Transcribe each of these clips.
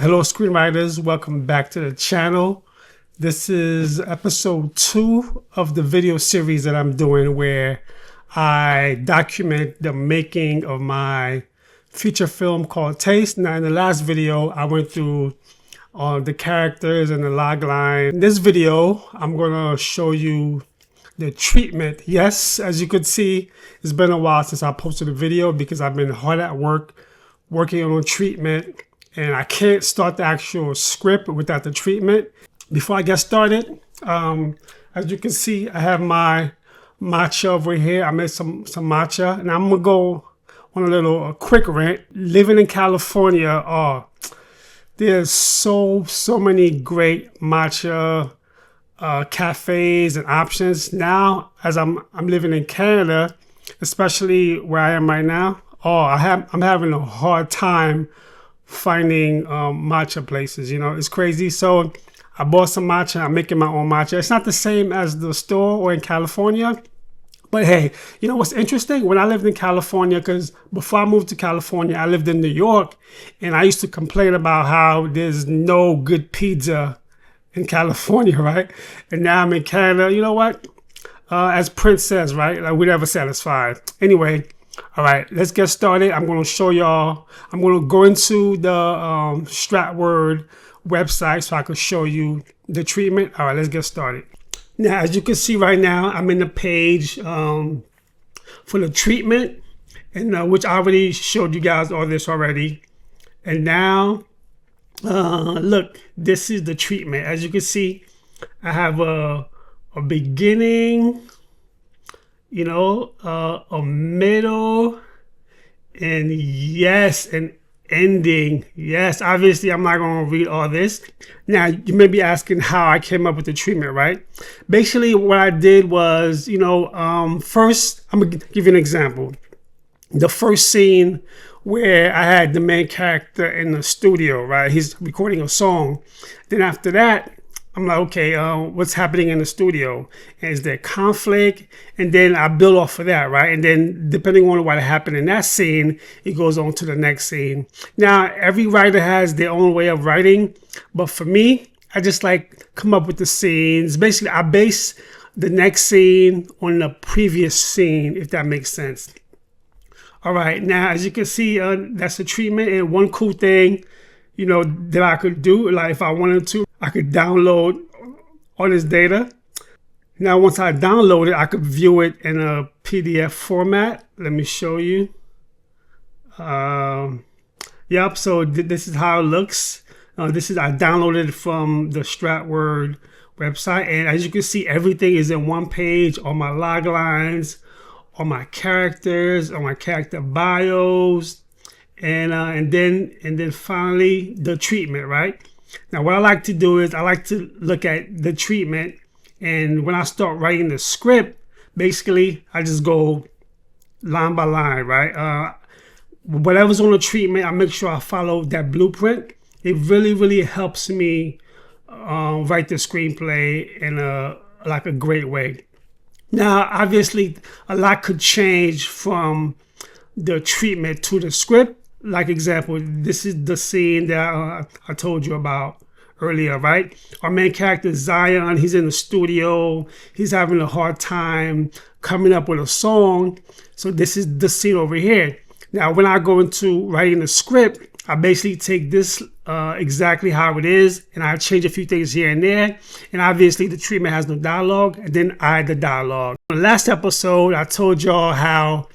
Hello, screenwriters. Welcome back to the channel. This is episode 2 of the video series that I'm doing where I document the making of my feature film called Taste. Now, in the last video, I went through the characters and the log line. In this video, I'm going to show you the treatment. Yes, as you could see, it's been a while since I posted a video because I've been hard at work working on treatment. And I can't start the actual script without the treatment. Before I get started, as you can see, I have my matcha over here. I made some matcha, and I'm gonna go on a quick rant. Living in California, there's so many great matcha cafes and options. Now, as I'm living in Canada, especially where I am right now, I'm having a hard time finding matcha places. You know, it's crazy. So I bought some matcha. I'm making my own matcha. It's not the same as the store or in California, but hey, you know what's interesting? When I lived in California, because before I moved to California, I lived in New York, and I used to complain about how there's no good pizza in California, right? And now I'm in Canada. You know what? As Prince says, right? Like, we're never satisfied. Anyway, all right, let's get started. I'm going to show y'all. I'm going to go into the Stratword website so I can show you the treatment. All right, let's get started. Now, as you can see right now, I'm in the page for the treatment, and which I already showed you guys all this already. And now, look, this is the treatment. As you can see, I have a beginning, you know, a middle, and yes, an ending. Yes, obviously I'm not going to read all this. Now, you may be asking how I came up with the treatment, right? Basically, what I did was, you know, first, I'm going to give you an example. The first scene where I had the main character in the studio, right? He's recording a song. Then after that, I'm like, okay, what's happening in the studio? Is there conflict? And then I build off of that, right? And then depending on what happened in that scene, it goes on to the next scene. Now, every writer has their own way of writing, but for me, I just like come up with the scenes. Basically, I base the next scene on the previous scene, if that makes sense. All right, now, as you can see, that's the treatment. And one cool thing, you know, that I could do, like if I wanted to, I could download all this data. Now, once I download it, I could view it in a PDF format. Let me show you. Yep, so this is how it looks. I downloaded it from the Stratword website. And as you can see, everything is in one page. All my log lines, all my characters, all my character bios, and then finally the treatment, right? Now, what I like to do is I like to look at the treatment, and when I start writing the script, basically I just go line by line, right? Whatever's on the treatment, I make sure I follow that blueprint. It really helps me write the screenplay in a great way. Now, obviously, a lot could change from the treatment to the script. Like example, this is the scene that I told you about earlier, right? Our main character, Zion, he's in the studio. He's having a hard time coming up with a song. So this is the scene over here. Now, when I go into writing the script, I basically take this exactly how it is, and I change a few things here and there. And obviously, the treatment has no dialogue, and then I add the dialogue. In the last episode, I told y'all how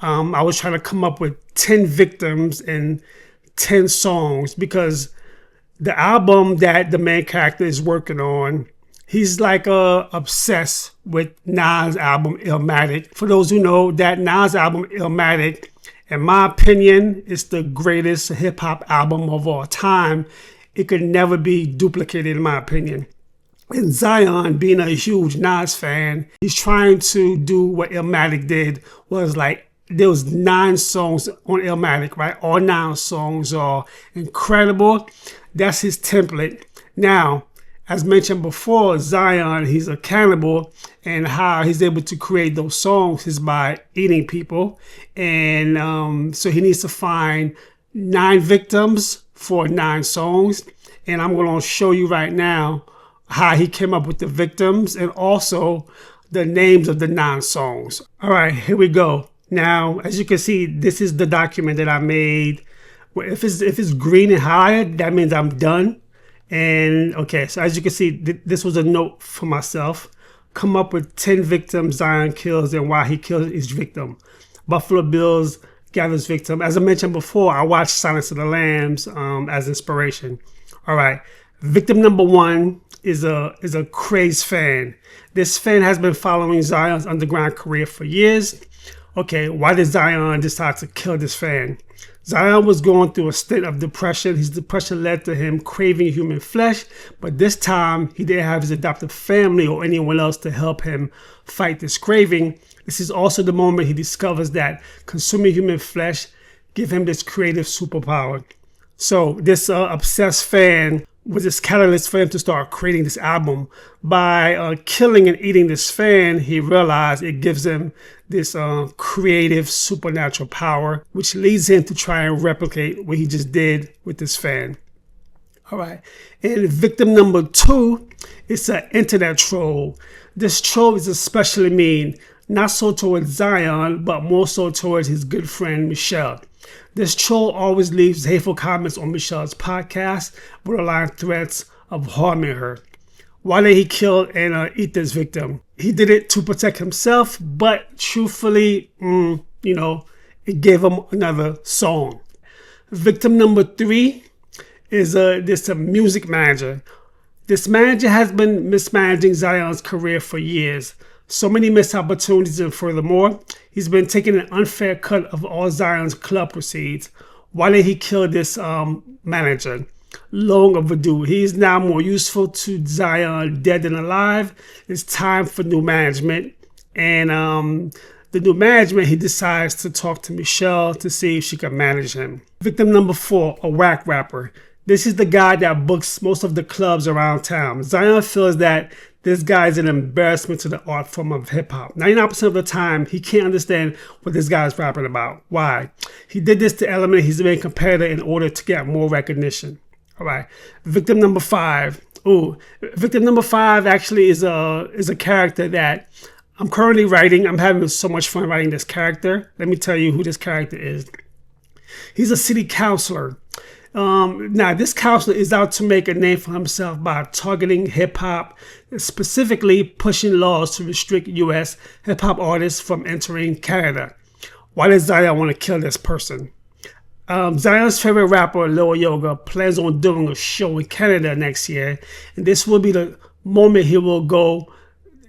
I was trying to come up with 10 victims and 10 songs, because the album that the main character is working on, he's like obsessed with Nas' album Illmatic. For those who know, that Nas album Illmatic, in my opinion, is the greatest hip-hop album of all time. It could never be duplicated, in my opinion. And Zion, being a huge Nas fan, he's trying to do what Illmatic did, was like, there was 9 songs on Illmatic, right? All 9 songs are incredible. That's his template. Now, as mentioned before, Zion, he's a cannibal, and how he's able to create those songs is by eating people. And so he needs to find 9 victims for 9 songs. And I'm going to show you right now how he came up with the victims and also the names of the 9 songs. All right, here we go. Now, as you can see, this is the document that I made. If it's green and highlighted, that means I'm done. And okay, so as you can see, this was a note for myself. Come up with 10 victims Zion kills and why he killed each victim. Buffalo Bills gathers victim. As I mentioned before, I watched Silence of the Lambs as inspiration. All right, victim number 1 is a crazed fan. This fan has been following Zion's underground career for years. Okay, why did Zion decide to kill this fan? Zion was going through a state of depression. His depression led to him craving human flesh, but this time he didn't have his adoptive family or anyone else to help him fight this craving. This is also the moment he discovers that consuming human flesh gives him this creative superpower. So this obsessed fan was this catalyst for him to start creating this album. By killing and eating this fan, he realized it gives him this creative supernatural power, which leads him to try and replicate what he just did with this fan. All right, and victim number 2 is an internet troll. This troll is especially mean, not so towards Zion, but more so towards his good friend Michelle. This troll always leaves hateful comments on Michelle's podcast, borderline threats of harming her. Why did he kill and eat this victim? He did it to protect himself, but truthfully, it gave him another song. Victim number 3 is this music manager. This manager has been mismanaging Zion's career for years. So many missed opportunities, and furthermore, he's been taking an unfair cut of all Zion's club proceeds. Why did he kill this manager? Long overdue. He is now more useful to Zion dead than alive. It's time for new management. And the new management, he decides to talk to Michelle to see if she can manage him. Victim number 4, a whack rapper. This is the guy that books most of the clubs around town. Zion feels that this guy is an embarrassment to the art form of hip hop. 99% of the time, he can't understand what this guy is rapping about. Why? He did this to eliminate his main competitor in order to get more recognition. All right. Victim number 5. Victim number 5 actually is a character that I'm currently writing. I'm having so much fun writing this character. Let me tell you who this character is. He's a city councilor. Now, this counselor is out to make a name for himself by targeting hip-hop, specifically pushing laws to restrict U.S. hip-hop artists from entering Canada. Why does Zion want to kill this person? Zion's favorite rapper, Lil Yoga, plans on doing a show in Canada next year, and this will be the moment he will go.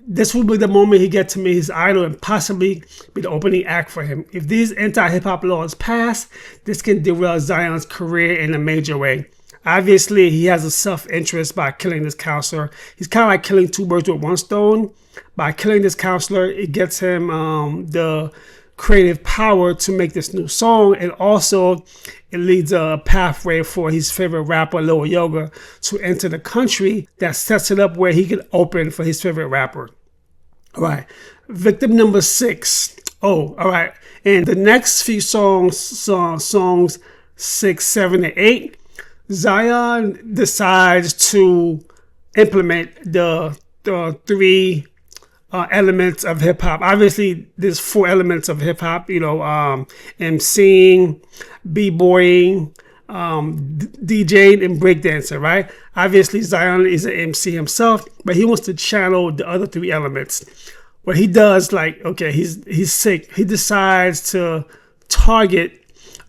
This will be the moment he gets to meet his idol and possibly be the opening act for him. If these anti-hip-hop laws pass, this can derail Zion's career in a major way. Obviously, he has a self-interest by killing this counselor. He's kind of like killing 2 birds with 1 stone. By killing this counselor, it gets him the creative power to make this new song, and also it leads a pathway for his favorite rapper, Lil Yoga, to enter the country that sets it up where he can open for his favorite rapper. All right, victim number 6. All right, and the next few songs 6, 7, and 8, Zion decides to implement the 3 elements of hip hop. Obviously, there's 4 elements of hip hop. MCing, b-boying, DJing, and breakdancing. Right? Obviously, Zion is an MC himself, but he wants to channel the other 3 elements. What he does, he's sick. He decides to target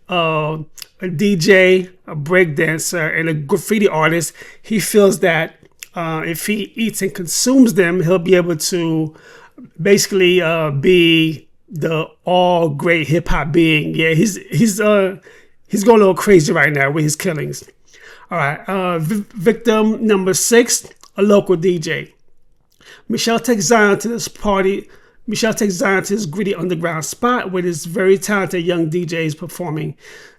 a DJ, a breakdancer, and a graffiti artist. He feels that if he eats and consumes them, he'll be able to basically be the all great hip hop being. Yeah, he's going a little crazy right now with his killings. All right, victim number 6, a local DJ. Michelle takes Zion to this party. Michelle takes Zion to this gritty underground spot where this very talented young DJ is performing.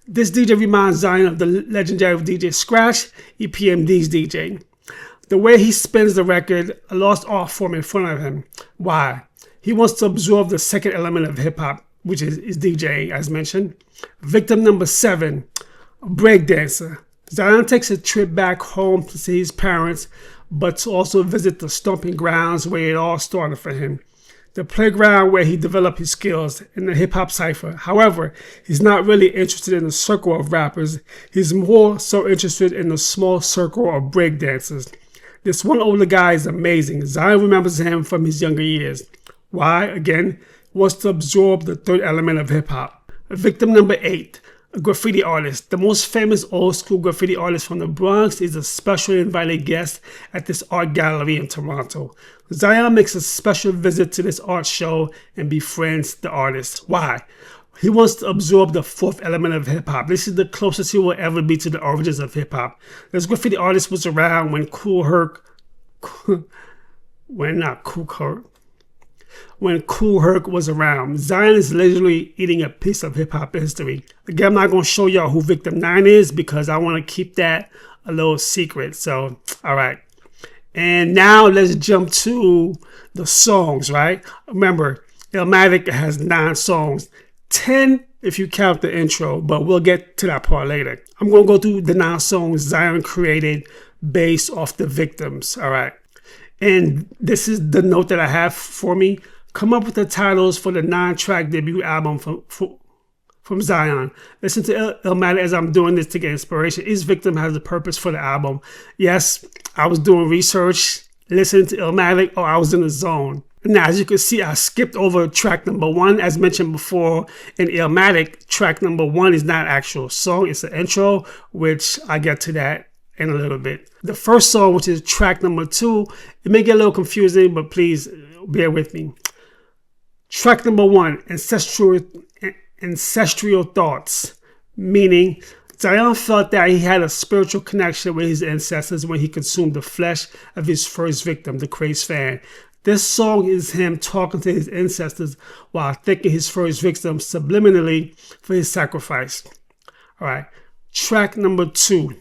This DJ reminds Zion of the legendary DJ Scratch, EPMD's DJ. The way he spins the record, a lost art form in front of him. Why? He wants to absorb the second element of hip-hop, which is DJ, as mentioned. Victim number 7, a breakdancer. Zion takes a trip back home to see his parents, but to also visit the stomping grounds where it all started for him. The playground where he developed his skills in the hip-hop cypher. However, he's not really interested in the circle of rappers. He's more so interested in the small circle of breakdancers. This one older guy is amazing. Zion remembers him from his younger years. Why? Again, wants to absorb the third element of hip-hop. Victim number 8. A graffiti artist. The most famous old school graffiti artist from the Bronx is a special invited guest at this art gallery in Toronto. Zion makes a special visit to this art show and befriends the artist. Why? He wants to absorb the fourth element of hip-hop. This is the closest he will ever be to the origins of hip-hop. This graffiti artist was around when Kool Herc was around. Zion is literally eating a piece of hip-hop history. Again, I'm not going to show y'all who Victim 9 is because I want to keep that a little secret. So, all right. And now let's jump to the songs, right? Remember, Illmatic has 9 songs. 10 if you count the intro, but we'll get to that part later. I'm going to go through the 9 songs Zion created based off the victims, all right? And this is the note that I have for me. Come up with the titles for the 9-track debut album from Zion. Listen to Illmatic as I'm doing this to get inspiration. Each victim has a purpose for the album. Yes, I was doing research, listening to Illmatic, or I was in the zone. Now, as you can see, I skipped over track number 1. As mentioned before, in Illmatic, track number 1 is not an actual song. It's an intro, which I get to that in a little bit. The first song, which is track number 2, it may get a little confusing, but please bear with me. Track number 1, Ancestral Thoughts, meaning Zion felt that he had a spiritual connection with his ancestors when he consumed the flesh of his first victim, the Craze fan. This song is him talking to his ancestors while thanking his first victim subliminally for his sacrifice. All right. Track number 2,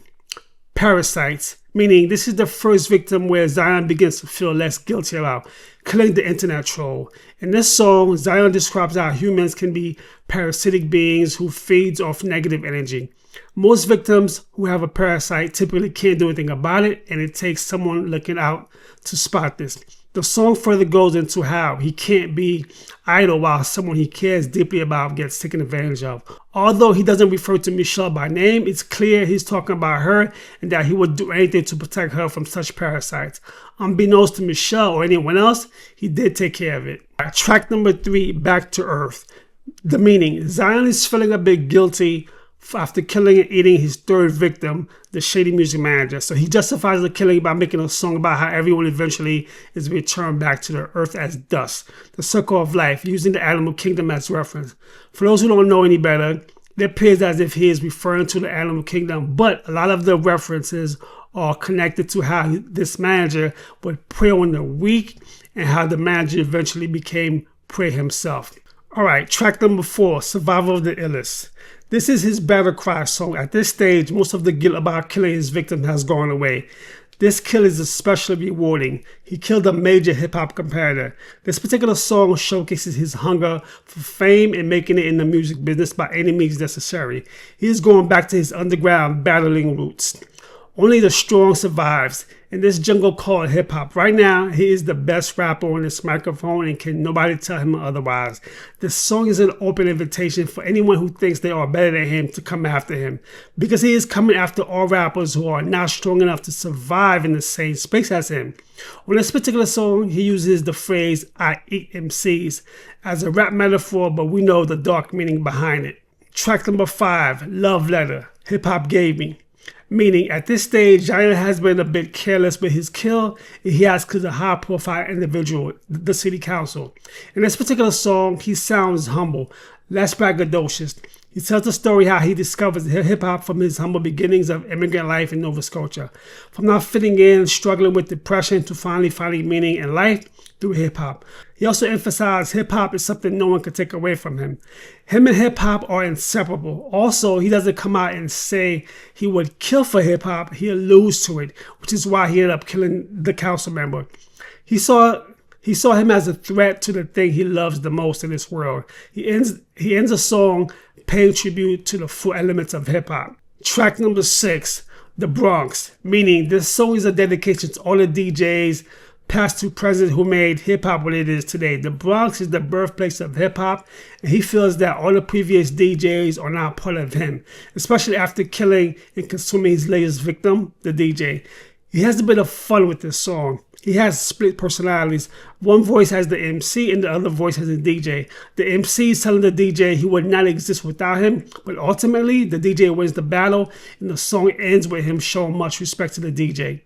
Parasites, meaning this is the first victim where Zion begins to feel less guilty about killing the internet troll. In this song, Zion describes how humans can be parasitic beings who feeds off negative energy. Most victims who have a parasite typically can't do anything about it, and it takes someone looking out to spot this. The song further goes into how he can't be idle while someone he cares deeply about gets taken advantage of. Although he doesn't refer to Michelle by name, it's clear he's talking about her and that he would do anything to protect her from such parasites. Unbeknownst to Michelle or anyone else, he did take care of it. Track number 3, Back to Earth. The meaning, Zion is feeling a bit guilty after killing and eating his third victim, the shady music manager. So he justifies the killing by making a song about how everyone eventually is returned back to the earth as dust, the circle of life, using the animal kingdom as reference. For those who don't know any better, it appears as if he is referring to the animal kingdom, but a lot of the references are connected to how this manager would prey on the weak and how the manager eventually became prey himself. All right, track number 4, Survival of the Illest. This is his battle cry song. At this stage, most of the guilt about killing his victim has gone away. This kill is especially rewarding. He killed a major hip-hop competitor. This particular song showcases his hunger for fame and making it in the music business by any means necessary. He is going back to his underground battling roots. Only the strong survives. In this jungle called hip-hop, right now, he is the best rapper on this microphone and can nobody tell him otherwise. This song is an open invitation for anyone who thinks they are better than him to come after him, because he is coming after all rappers who are not strong enough to survive in the same space as him. On this particular song, he uses the phrase, "I eat MCs," as a rap metaphor, but we know the dark meaning behind it. Track number 5, Love Letter, Hip-Hop Gave Me. Meaning, at this stage, Zion has been a bit careless with his kill, and he has killed a high-profile individual, the city council. In this particular song, he sounds humble, less braggadocious. He tells the story how he discovers hip-hop from his humble beginnings of immigrant life in Nova Scotia. From not fitting in, struggling with depression, to finally finding meaning in life through hip-hop. He also emphasized hip-hop is something no one can take away from him. Him and hip-hop are inseparable. Also, he doesn't come out and say he would kill for hip-hop. He alludes to it, which is why he ended up killing the council member. He saw him as a threat to the thing he loves the most in this world. He ends a song paying tribute to the 4 elements of hip-hop. Track number 6, the Bronx, meaning this song is a dedication to all the DJs, past to present, who made hip-hop what it is today. The Bronx is the birthplace of hip-hop, and he feels that all the previous DJs are now part of him, especially after killing and consuming his latest victim, the DJ. He has a bit of fun with this song. He has split personalities. One voice has the MC and the other voice has the DJ. The MC is telling the DJ he would not exist without him, but ultimately the DJ wins the battle and the song ends with him showing much respect to the DJ.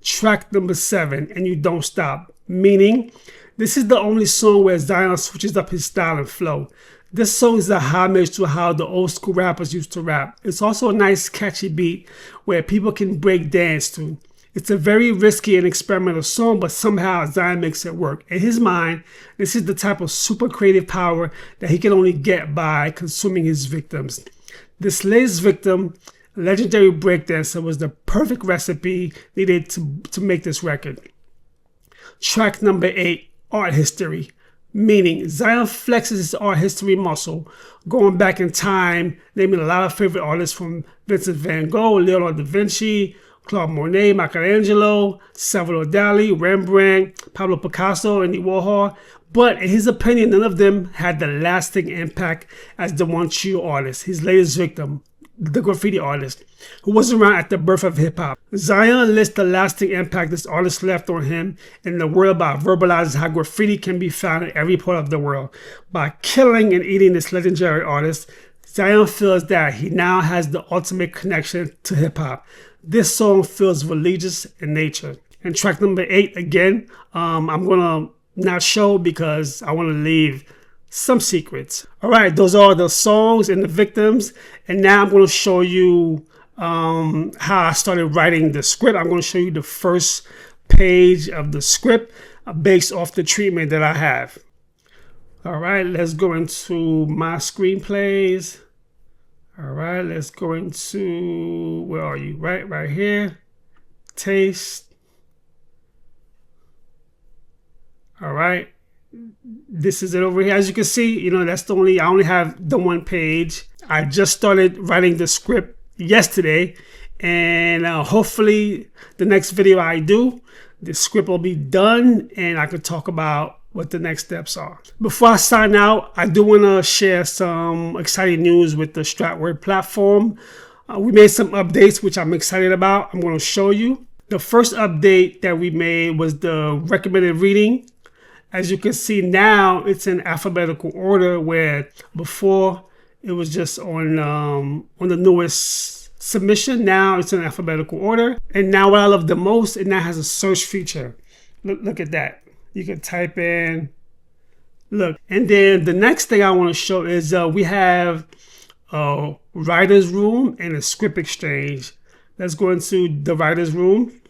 Track number 7, And You Don't Stop, meaning this is the only song where Zion switches up his style and flow. This song is a homage to how the old school rappers used to rap. It's also a nice catchy beat where people can break dance to. It's a very risky and experimental song, but somehow Zion makes it work. In his mind, this is the type of super creative power that he can only get by consuming his victims. This latest victim, a legendary breakdancer, was the perfect recipe needed to make this record. Track number 8, Art History, meaning Zion flexes his art history muscle, going back in time, naming a lot of favorite artists from Vincent van Gogh, Leonardo da Vinci, Claude Monet, Michelangelo, Salvador Dali, Rembrandt, Pablo Picasso, and Andy Warhol. But in his opinion, none of them had the lasting impact as the one true artist, his latest victim, the graffiti artist, who was around at the birth of hip-hop. Zion lists the lasting impact this artist left on him in the world by verbalizing how graffiti can be found in every part of the world. By killing and eating this legendary artist, Zion feels that he now has the ultimate connection to hip-hop. This song feels religious in nature. And track number 8, again, I'm gonna not show because I want to leave some secrets. All right, those are the songs and the victims. And now I'm going to show you how I started writing the script. I'm going to show you the first page of the script based off the treatment that I have. All right, let's go into my screenplays. All right, let's go into, where are you? Right here. Taste. All right. This is it over here. As you can see, that's I only have the one page. I just started writing the script yesterday, and hopefully the next video I do, the script will be done and I can talk about what the next steps are. Before I sign out, I do want to share some exciting news with the Stratword platform. We made some updates, which I'm excited about. I'm going to show you. The first update that we made was the recommended reading. As you can see now, it's in alphabetical order, where before it was just on the newest submission. Now it's in alphabetical order. And now what I love the most, it now has a search feature. Look at that. You can type in, look. And then the next thing I want to show is we have a writer's room and a script exchange. Let's go into the writer's room.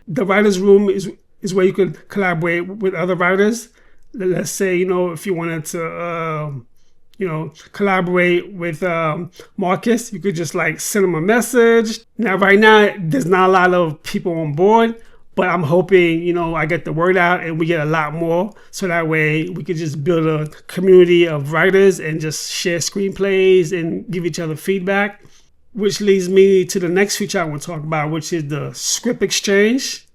The writer's room is where you can collaborate with other writers. Let's say, if you wanted to, collaborate with Marcus, you could just send him a message. Now, right now, there's not a lot of people on board, but I'm hoping, I get the word out and we get a lot more. So that way we could just build a community of writers and just share screenplays and give each other feedback, which leads me to the next feature I want to talk about, which is the script exchange.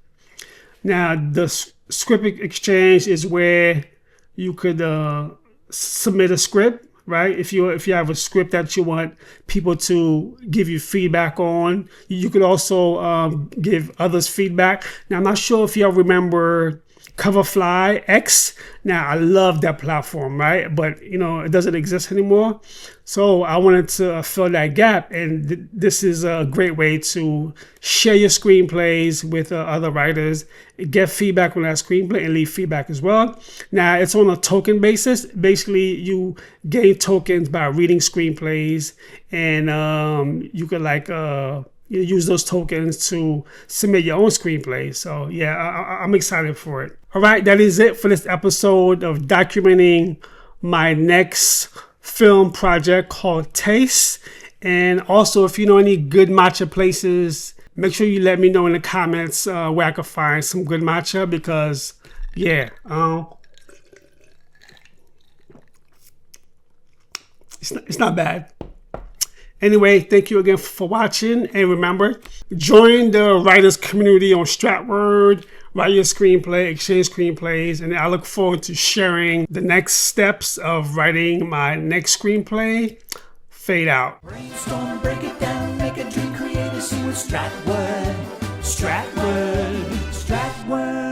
Now, the script exchange is where you could submit a script, right? If you have a script that you want people to give you feedback on, you could also give others feedback. Now, I'm not sure if y'all remember Coverfly X. Now, I love that platform, right? But, it doesn't exist anymore. So I wanted to fill that gap. And this is a great way to share your screenplays with other writers, get feedback on that screenplay, and leave feedback as well. Now, it's on a token basis. Basically, you gain tokens by reading screenplays, and you could use those tokens to submit your own screenplay. So yeah, I'm excited for it. All right, that is it for this episode of documenting my next film project called Taste. And also, if you know any good matcha places, make sure you let me know in the comments where I can find some good matcha, because yeah, it's not bad. Anyway, thank you again for watching. And remember, join the writers community on Stratword, write your screenplay, exchange screenplays, and I look forward to sharing the next steps of writing my next screenplay. Fade out. Brainstorm, break it down, make a dream, create a scene with Stratword. Stratword, Stratword.